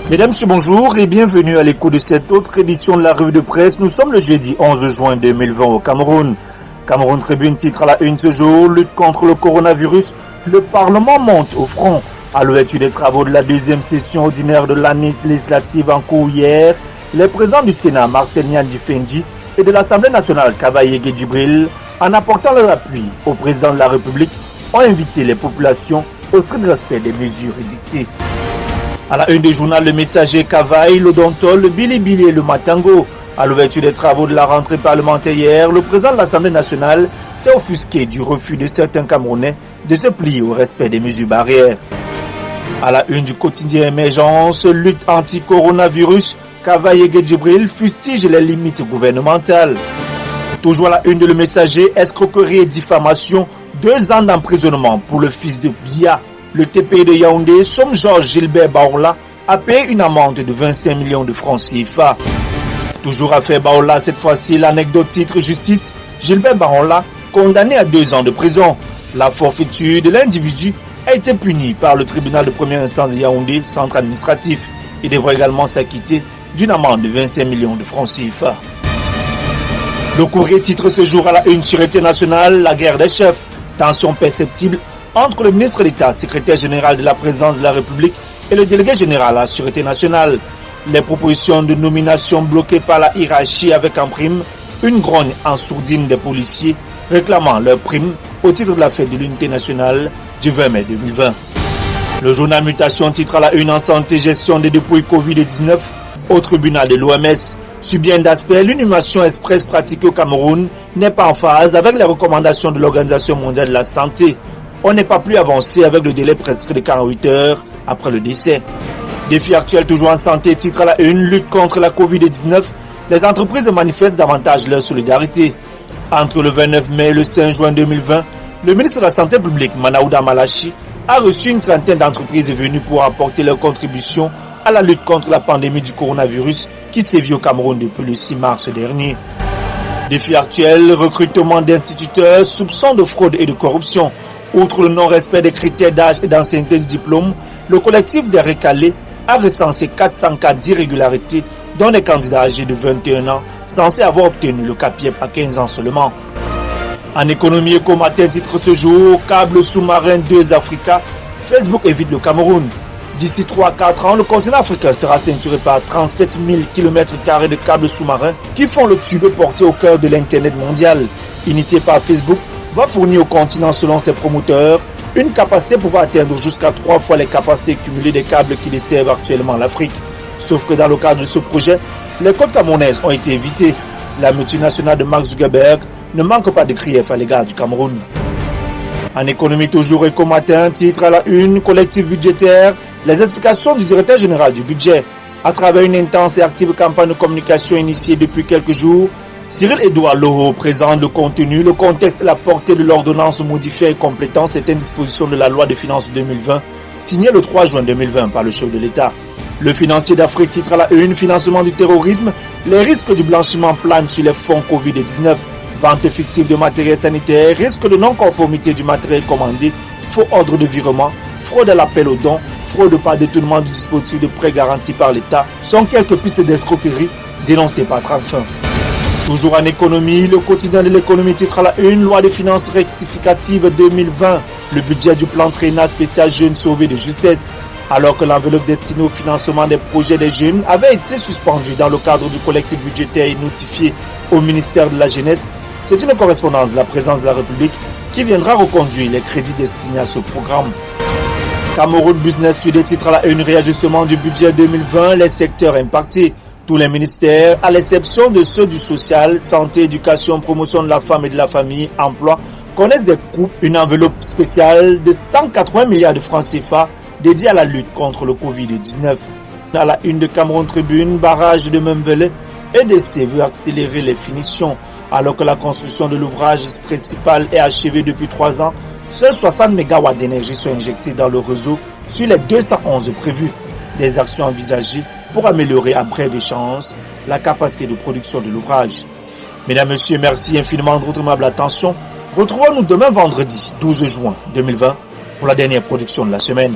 Mesdames, Messieurs, bonjour et bienvenue à l'écoute de cette autre édition de la revue de presse. Nous sommes le jeudi 11 juin 2020 au Cameroun. Cameroun Tribune titre à la une ce jour, lutte contre le coronavirus, le Parlement monte au front. À l'ouverture des travaux de la deuxième session ordinaire de l'année législative en cours hier, les présidents du Sénat, Marcel Nyandi Fendi, et de l'Assemblée nationale, Kavaye Djibril, en apportant leur appui au président de la République, ont invité les populations au strict respect des mesures édictées. À la une du journal Le Messager, Kavaye, l'Odontol, le Bilibili et le Matango. À l'ouverture des travaux de la rentrée parlementaire hier, le président de l'Assemblée nationale s'est offusqué du refus de certains Camerounais de se plier au respect des mesures barrières. À la une du quotidien Émergence, lutte anti-coronavirus, Kavaye Djibril fustige les limites gouvernementales. Toujours à la une de Le Messager, escroquerie et diffamation, 2 ans d'emprisonnement pour le fils de Bia. Le TPI de Yaoundé, Somme Georges Gilbert Baola, a payé une amende de 25 millions de francs CFA. Toujours affaire Baola, cette fois-ci, l'anecdote titre justice, Gilbert Baola, condamné à 2 ans de prison. La forfaiture de l'individu a été punie par le tribunal de première instance de Yaoundé, centre administratif. Il devrait également s'acquitter d'une amende de 25 millions de francs CFA. Le Courrier titre ce jour à la une sûreté nationale, la guerre des chefs. Tension perceptible entre le ministre d'État, secrétaire général de la présidence de la République et le délégué général à la Sûreté nationale. Les propositions de nomination bloquées par la hiérarchie avec en prime une grogne en sourdine des policiers réclamant leur prime au titre de la fête de l'unité nationale du 20 mai 2020. Le journal Mutation titre à la une en santé gestion des dépouilles Covid-19 au tribunal de l'OMS. Sur bien d'aspects, l'inhumation express pratiquée au Cameroun n'est pas en phase avec les recommandations de l'Organisation mondiale de la santé. On n'est pas plus avancé avec le délai prescrit de 48 heures après le décès. Défi actuel toujours en santé, titre à la une, lutte contre la Covid-19. Les entreprises manifestent davantage leur solidarité. Entre le 29 mai et le 5 juin 2020, le ministre de la Santé publique, Manaouda Malachi, a reçu une trentaine d'entreprises venues pour apporter leur contribution à la lutte contre la pandémie du coronavirus qui sévit au Cameroun depuis le 6 mars dernier. Défi actuel, recrutement d'instituteurs, soupçons de fraude et de corruption. Outre le non-respect des critères d'âge et d'ancienneté du diplôme, le collectif des recalés a recensé 400 cas d'irrégularité dont des candidats âgés de 21 ans censés avoir obtenu le CAPIEP à 15 ans seulement. En économie, Ecomatin titre ce jour, câble sous-marin 2 Africa, Facebook évite le Cameroun. D'ici 3-4 ans, le continent africain sera ceinturé par 37 000 km² de câbles sous-marins qui font le tube porté au cœur de l'Internet mondial. Initié par Facebook, va fournir au continent, selon ses promoteurs, une capacité pouvant atteindre jusqu'à 3 fois les capacités cumulées des câbles qui desservent actuellement l'Afrique. Sauf que dans le cadre de ce projet, les côtes camerounaises ont été évitées. La multinationale de Mark Zuckerberg ne manque pas de griefs à l'égard du Cameroun. En économie toujours, Ecomatin titre à la une, collectif budgétaire, les explications du directeur général du budget. À travers une intense et active campagne de communication initiée depuis quelques jours, Cyril Edouard Loho présente le contenu, le contexte et la portée de l'ordonnance modifiant et complétant certaines dispositions de la loi de finances 2020, signée le 3 juin 2020 par le chef de l'État. Le financier d'Afrique titre à la une, financement du terrorisme, les risques du blanchiment planent sur les fonds Covid-19, vente fictive de matériel sanitaire, risque de non-conformité du matériel commandé, faux ordre de virement, fraude à l'appel aux dons, fraude par détournement du dispositif de prêt garanti par l'État, sont quelques pistes d'escroquerie dénoncées par Trump. Toujours en économie, le quotidien de l'économie titre à la une, loi de finances rectificative 2020, le budget du plan triennal spécial jeunes sauvés de justesse. Alors que l'enveloppe destinée au financement des projets des jeunes avait été suspendue dans le cadre du collectif budgétaire et notifié au ministère de la Jeunesse, c'est une correspondance de la présidence de la République qui viendra reconduire les crédits destinés à ce programme. Cameroun Business Today titre à la une, réajustement du budget 2020, les secteurs impactés. Tous les ministères, à l'exception de ceux du social, santé, éducation, promotion de la femme et de la famille, emploi, connaissent des coupes, une enveloppe spéciale de 180 milliards de francs CFA dédiée à la lutte contre le Covid-19. À la une de Cameroun Tribune, barrage de Membele, EDC veut accélérer les finitions. Alors que la construction de l'ouvrage principal est achevée depuis 3 ans, seuls 60 MW d'énergie sont injectés dans le réseau sur les 211 prévus. Des actions envisagées pour améliorer à brève échéance la capacité de production de l'ouvrage. Mesdames, Messieurs, merci infiniment de votre aimable attention. Retrouvons-nous demain vendredi 12 juin 2020 pour la dernière production de la semaine.